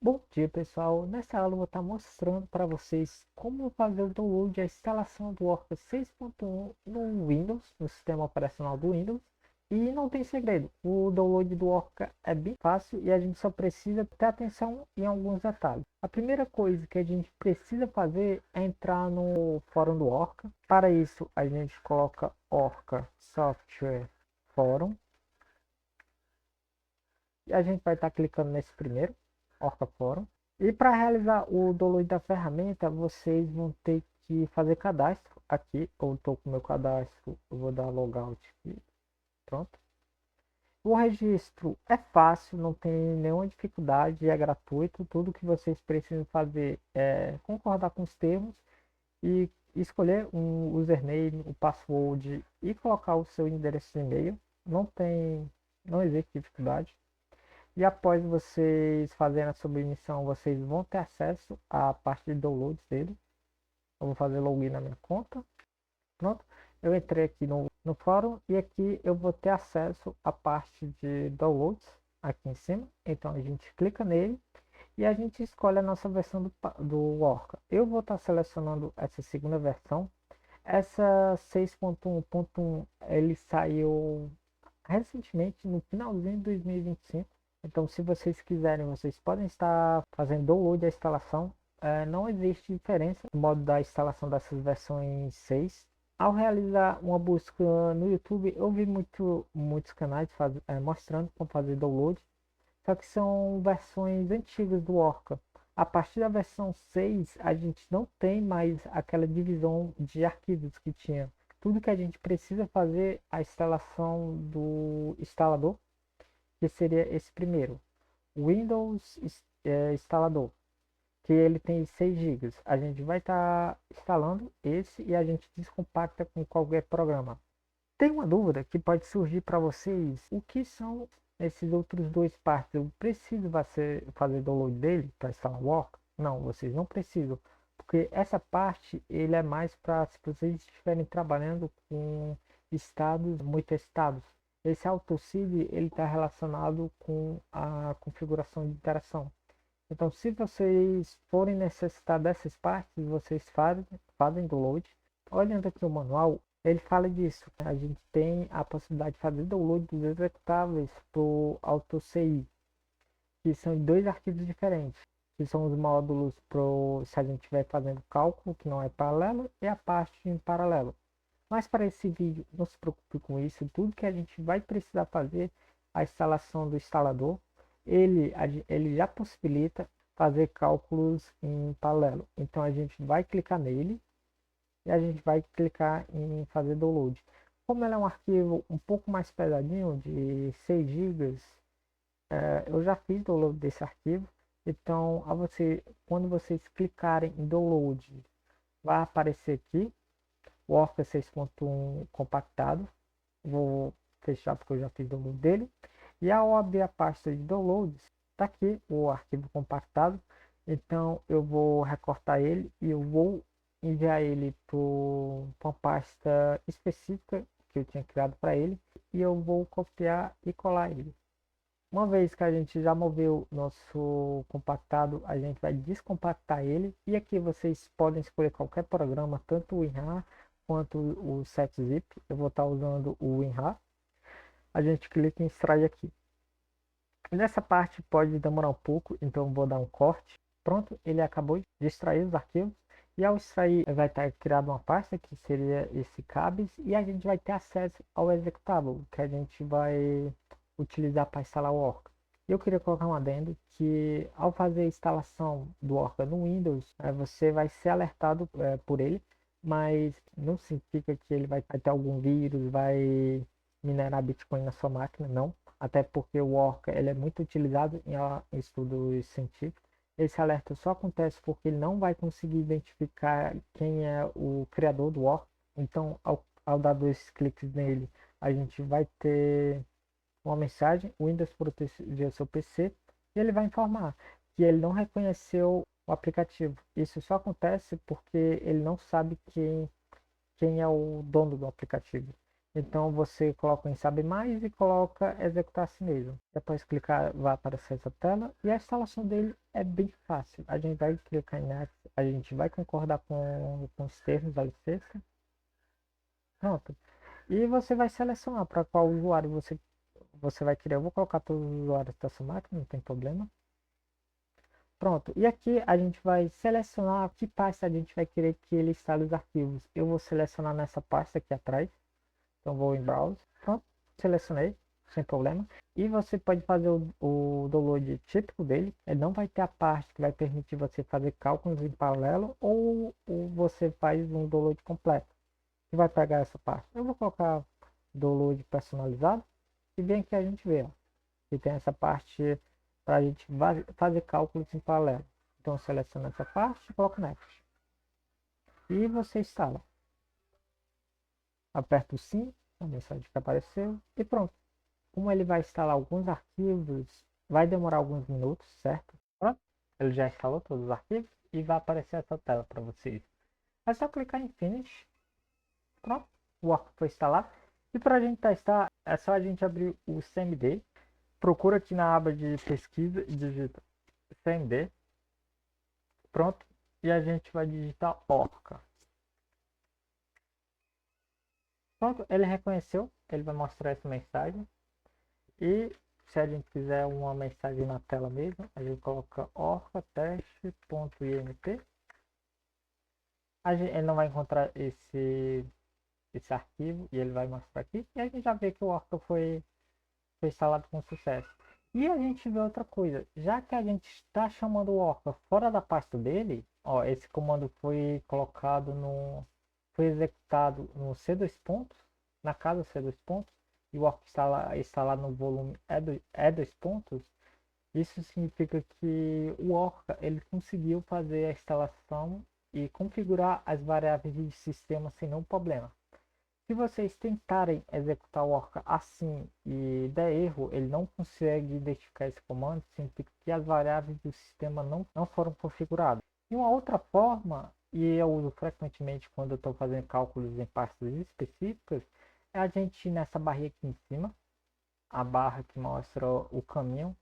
Bom dia pessoal, nessa aula eu vou estar mostrando para vocês como fazer o download e a instalação do Orca 6.1 no Windows, no sistema operacional do Windows. E não tem segredo, o download do Orca é bem fácil e a gente só precisa ter atenção em alguns detalhes. A primeira coisa que a gente precisa fazer é entrar no fórum do Orca. Para isso a gente coloca Orca Software Forum e a gente vai estar clicando nesse primeiro, Orca Forum. E para realizar o download da ferramenta, vocês vão ter que fazer cadastro aqui. Eu estou com o meu cadastro, eu vou dar logout aqui, pronto. O registro é fácil, não tem nenhuma dificuldade, é gratuito. Tudo que vocês precisam fazer é concordar com os termos e escolher um username, o password e colocar o seu endereço de e-mail. Não existe dificuldade. E após vocês fazerem a submissão, vocês vão ter acesso à parte de downloads dele. Eu vou fazer login na minha conta. Pronto. Eu entrei aqui no fórum e aqui eu vou ter acesso à parte de downloads aqui em cima. Então a gente clica nele e a gente escolhe a nossa versão do Orca. Eu vou estar selecionando essa segunda versão. Essa 6.1.1 ele saiu recentemente no finalzinho de 2025. Então, se vocês quiserem, vocês podem estar fazendo download da instalação. Não existe diferença no modo da instalação dessas versões 6. Ao realizar uma busca no YouTube, eu vi muitos canais mostrando como fazer download, só que são versões antigas do Orca. A partir da versão 6, a gente não tem mais aquela divisão de arquivos que tinha. Tudo que a gente precisa fazer é a instalação do instalador, que seria esse primeiro, Windows instalador, que ele tem 6 GB. A gente vai estar instalando esse e a gente descompacta com qualquer programa. Tem uma dúvida que pode surgir para vocês: o que são esses outros dois partes? Eu preciso fazer download dele para instalar o Work? Não, vocês não precisam, porque essa parte ele é mais para se vocês estiverem trabalhando com estados muito testados. Esse AutoSeed ele está relacionado com a configuração de interação. Então, se vocês forem necessitar dessas partes, vocês fazem download. Olhando aqui o manual, ele fala disso. A gente tem a possibilidade de fazer download dos executáveis para o AutoCI, que são dois arquivos diferentes, que são os módulos pro, se a gente estiver fazendo cálculo, que não é paralelo, e a parte em paralelo. Mas para esse vídeo, não se preocupe com isso. Tudo que a gente vai precisar fazer, a instalação do instalador, ele já possibilita fazer cálculos em paralelo. Então a gente vai clicar nele e a gente vai clicar em fazer download. Como ele é um arquivo um pouco mais pesadinho, de 6 GB, eu já fiz download desse arquivo. Então, quando vocês clicarem em download, vai aparecer aqui o Orca 6.1 compactado. Vou fechar porque eu já fiz download dele. E ao abrir a pasta de downloads, está aqui o arquivo compactado. Então eu vou recortar ele e eu vou enviar ele para uma pasta específica que eu tinha criado para ele. E eu vou copiar e colar ele. Uma vez que a gente já moveu nosso compactado, a gente vai descompactar ele. E aqui vocês podem escolher qualquer programa, tanto o WinRAR quanto o SetZip. Eu vou estar usando o WinRAR. A gente clica em extrair aqui. Nessa parte pode demorar um pouco, então vou dar um corte. Pronto, ele acabou de extrair os arquivos. E ao extrair, vai estar criado uma pasta que seria esse cabs. E a gente vai ter acesso ao executável que a gente vai utilizar para instalar o Orca. Eu queria colocar um adendo que ao fazer a instalação do Orca no Windows, você vai ser alertado por ele, mas não significa que ele vai ter algum vírus, vai minerar Bitcoin na sua máquina, não. Até porque o Orca ele é muito utilizado em estudos científicos. Esse alerta só acontece porque ele não vai conseguir identificar quem é o criador do Orca. Então, ao dar dois cliques nele, a gente vai ter uma mensagem: o Windows protegeu seu PC, e ele vai informar que ele não reconheceu o aplicativo. Isso só acontece porque ele não sabe quem é o dono do aplicativo. Então você coloca em Sabe Mais e coloca Executar assim mesmo. Depois clicar, vai aparecer essa tela. E a instalação dele é bem fácil. A gente vai clicar em Next, a gente vai concordar com os termos da licença. Pronto. E você vai selecionar para qual usuário você vai querer. Eu vou colocar todos os usuários dessa máquina, não tem problema. Pronto. E aqui a gente vai selecionar que pasta a gente vai querer que ele instale os arquivos. Eu vou selecionar nessa pasta aqui atrás. Então vou em Browse. Pronto. Selecionei, sem problema. E você pode fazer o download típico dele. Ele não vai ter a parte que vai permitir você fazer cálculos em paralelo ou você faz um download completo. Que vai pegar essa parte. Eu vou colocar download personalizado e bem que a gente vê, ó, que tem essa parte para a gente fazer cálculos em paralelo. Então seleciona essa parte e coloca Next. E você instala. Aperta o sim, a mensagem que apareceu e pronto. Como ele vai instalar alguns arquivos, vai demorar alguns minutos, certo? Pronto, ele já instalou todos os arquivos e vai aparecer essa tela para vocês. É só clicar em Finish. Pronto, o arquivo foi instalado. E para a gente testar, é só a gente abrir o CMD. Procura aqui na aba de pesquisa e digita CMD. Pronto, e a gente vai digitar Orca. Pronto, ele reconheceu, ele vai mostrar essa mensagem. E se a gente quiser uma mensagem na tela mesmo, a gente coloca orca teste.int. Ele não vai encontrar esse arquivo e ele vai mostrar aqui. E a gente já vê que o Orca foi instalado com sucesso. E a gente vê outra coisa, já que a gente está chamando o Orca fora da pasta dele, ó, esse comando foi colocado foi executado no C2 pontos, na casa C2 pontos, e o Orca está lá no volume E2 pontos. Isso significa que o Orca ele conseguiu fazer a instalação e configurar as variáveis de sistema sem nenhum problema. Se vocês tentarem executar o Orca assim e der erro, ele não consegue identificar esse comando, significa que as variáveis do sistema não foram configuradas. E uma outra forma, e eu uso frequentemente quando eu estou fazendo cálculos em pastas específicas, é a gente ir nessa barrinha aqui em cima, a barra que mostra o caminho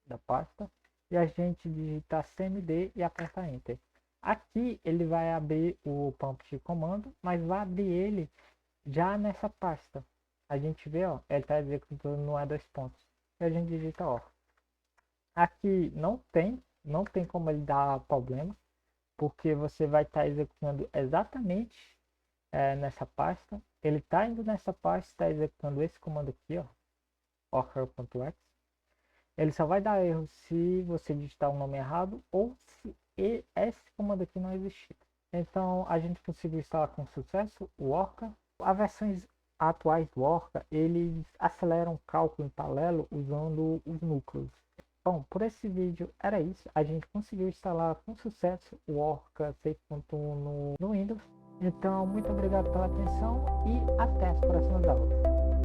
da pasta, e a gente digitar cmd e apertar Enter. Aqui ele vai abrir o pump de comando, mas vai abrir ele já nessa pasta. A gente vê, ó, ele está executando no E2 pontos. E a gente digita ó. Aqui não tem como ele dar problema, porque você vai estar executando exatamente nessa pasta. Ele está indo nessa pasta, está executando esse comando aqui, ó, orca.exe. Ele só vai dar erro se você digitar o nome errado ou se esse comando aqui não existir. Então a gente conseguiu instalar com sucesso o Orca. As versões atuais do Orca, eles aceleram o cálculo em paralelo usando os núcleos. Bom, por esse vídeo era isso. A gente conseguiu instalar com sucesso o Orca 6.1 no Windows. Então, muito obrigado pela atenção e até as próximas aulas.